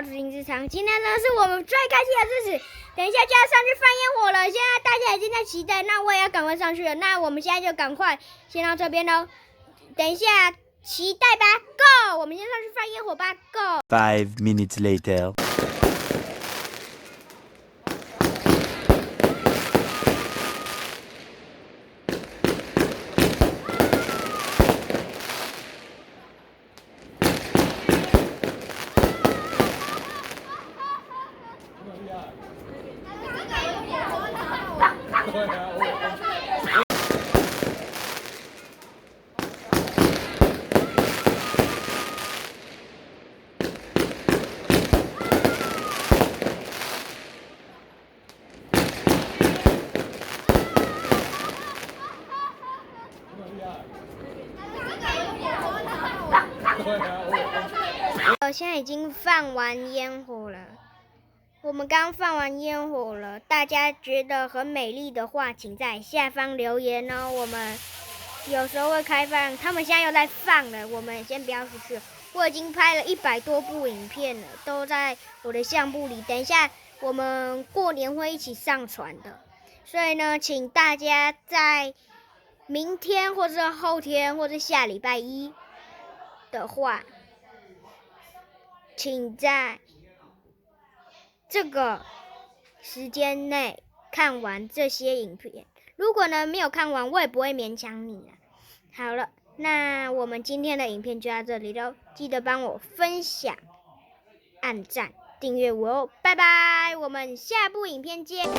金之长，今天呢是我们最开心的日子。等一下就要上去放烟火了，现在大家已经在期待，那我也要赶快上去了。那我们现在就赶快先到这边喽。等一下期待吧 ，Go！ 我们先上去放烟火吧 ，Go！ 5 minutes later. 现在已经放完烟火了，我们刚放完烟火了，大家觉得很美丽的话，请在下方留言哦。我们有时候会开放，他们现在又在放了，我们先不要出去。我已经拍了100多部影片了，都在我的相簿里。等一下我们过年会一起上传的，所以呢，请大家在明天或者后天或者下礼拜一的话，请在这个时间内看完这些影片。如果呢没有看完，我也不会勉强你了。好了，那我们今天的影片就到这里喽，记得帮我分享、按赞、订阅我哦，拜拜！我们下部影片见。